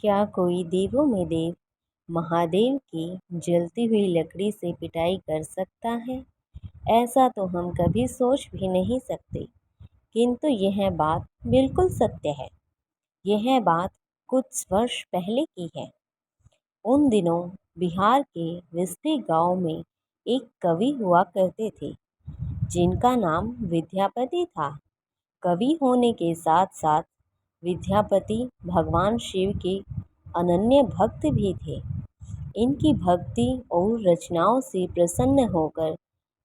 क्या कोई देवों में देव महादेव की जलती हुई लकड़ी से पिटाई कर सकता है? ऐसा तो हम कभी सोच भी नहीं सकते, किंतु यह बात बिल्कुल सत्य है। यह बात कुछ वर्ष पहले की है। उन दिनों बिहार के विस्ती गांव में एक कवि हुआ करते थे, जिनका नाम विद्यापति था। कवि होने के साथ साथ विद्यापति भगवान शिव के अनन्य भक्त भी थे। इनकी भक्ति और रचनाओं से प्रसन्न होकर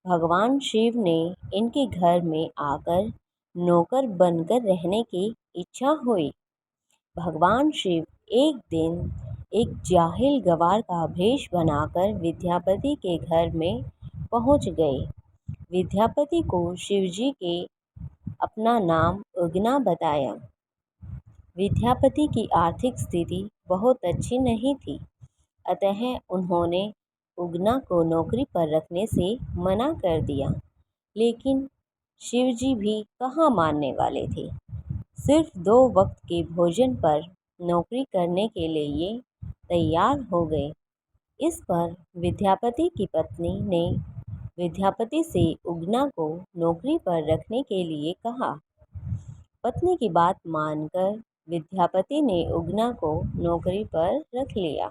भगवान शिव ने इनके घर में आकर नौकर बनकर रहने की इच्छा हुई। भगवान शिव एक दिन एक जाहिल गवार का भेष बनाकर विद्यापति के घर में पहुंच गए। विद्यापति को शिवजी के अपना नाम उगना बताया। विद्यापति की आर्थिक स्थिति बहुत अच्छी नहीं थी, अतः उन्होंने उगना को नौकरी पर रखने से मना कर दिया। लेकिन शिवजी भी कहाँ मानने वाले थे। सिर्फ 2 वक्त के भोजन पर नौकरी करने के लिए तैयार हो गए। इस पर विद्यापति की पत्नी ने विद्यापति से उगना को नौकरी पर रखने के लिए कहा। पत्नी की बात मानकर विद्यापति ने उगना को नौकरी पर रख लिया।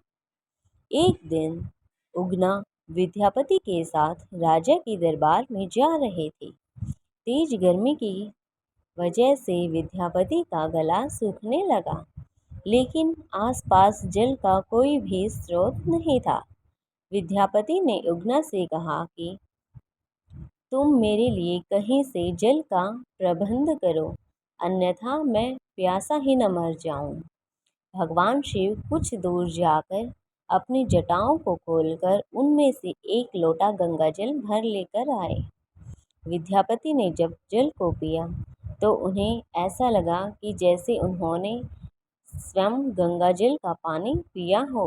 एक दिन उगना विद्यापति के साथ राजा के दरबार में जा रहे थे। तेज गर्मी की वजह से विद्यापति का गला सूखने लगा, लेकिन आसपास जल का कोई भी स्रोत नहीं था। विद्यापति ने उगना से कहा कि तुम मेरे लिए कहीं से जल का प्रबंध करो, अन्यथा मैं प्यासा ही न मर जाऊं। भगवान शिव कुछ दूर जाकर अपनी जटाओं को खोलकर उनमें से एक लोटा गंगाजल भर लेकर आए। विद्यापति ने जब जल को पिया तो उन्हें ऐसा लगा कि जैसे उन्होंने स्वयं गंगाजल का पानी पिया हो,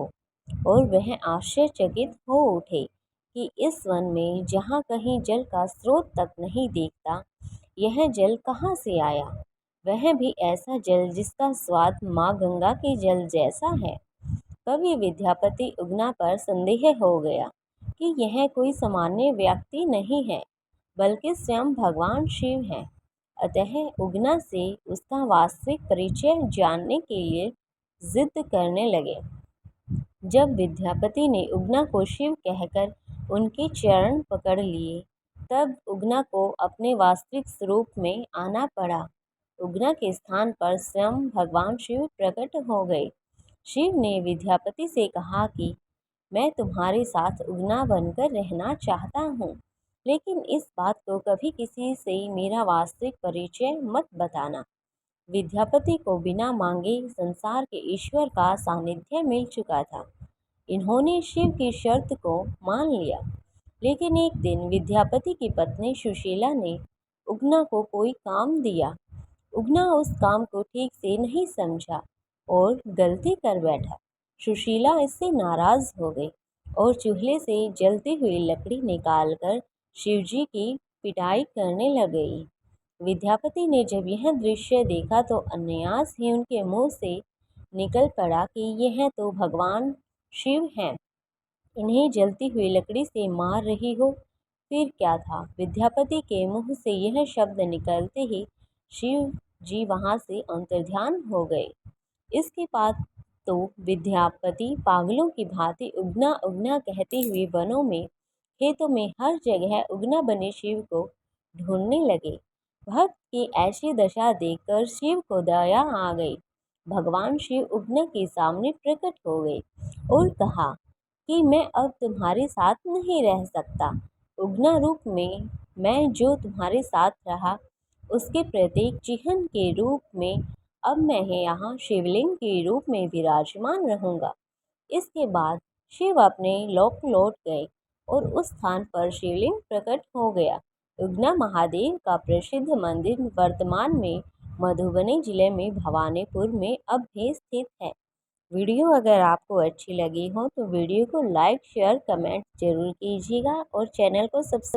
और वह आश्चर्यचकित हो उठे कि इस वन में जहाँ कहीं जल का स्रोत तक नहीं दिखता, यह जल कहाँ से आया, वह भी ऐसा जल जिसका स्वाद माँ गंगा के जल जैसा है। कवि विद्यापति उगना पर संदेह हो गया कि यह कोई सामान्य व्यक्ति नहीं है, बल्कि स्वयं भगवान शिव हैं। अतः उगना से उसका वास्तविक परिचय जानने के लिए जिद करने लगे। जब विद्यापति ने उगना को शिव कहकर उनके चरण पकड़ लिए, तब उगना को अपने वास्तविक स्वरूप में आना पड़ा। उगना के स्थान पर स्वयं भगवान शिव प्रकट हो गए। शिव ने विद्यापति से कहा कि मैं तुम्हारे साथ उगना बनकर रहना चाहता हूँ, लेकिन इस बात को कभी किसी से मेरा वास्तविक परिचय मत बताना। विद्यापति को बिना मांगे संसार के ईश्वर का सानिध्य मिल चुका था। इन्होंने शिव की शर्त को मान लिया। लेकिन एक दिन विद्यापति की पत्नी सुशीला ने उगना को कोई काम दिया। उगना उस काम को ठीक से नहीं समझा और गलती कर बैठा। सुशीला इससे नाराज हो गई और चूल्हे से जलती हुई लकड़ी निकालकर शिवजी की पिटाई करने लग गई। विद्यापति ने जब यह दृश्य देखा तो अनायास ही उनके मुंह से निकल पड़ा कि यह तो भगवान शिव हैं, इन्हें जलती हुई लकड़ी से मार रही हो। फिर क्या था, विद्यापति के मुंह से यह शब्द निकलते ही शिव जी वहां से अंतर्ध्यान हो गए। इसके बाद तो विद्यापति पागलों की भांति उगना उगना कहते हुए वनों में, खेतों में, हर जगह उगना बने शिव को ढूंढने लगे। भक्त की ऐसी दशा देखकर शिव को दया आ गई। भगवान शिव उगना के सामने प्रकट हो गए और कहा कि मैं अब तुम्हारे साथ नहीं रह सकता। उगना रूप में मैं जो तुम्हारे साथ रहा, उसके प्रत्येक चिन्ह के रूप में अब मैं यहाँ शिवलिंग के रूप में विराजमान रहूँगा। इसके बाद शिव अपने लोक लौट गए और उस स्थान पर शिवलिंग प्रकट हो गया। उगना महादेव का प्रसिद्ध मंदिर वर्तमान में मधुबनी जिले में भवानीपुर में अब भी स्थित है। वीडियो अगर आपको अच्छी लगी हो तो वीडियो को लाइक, शेयर, कमेंट जरूर कीजिएगा और चैनल को सब्सक्राइब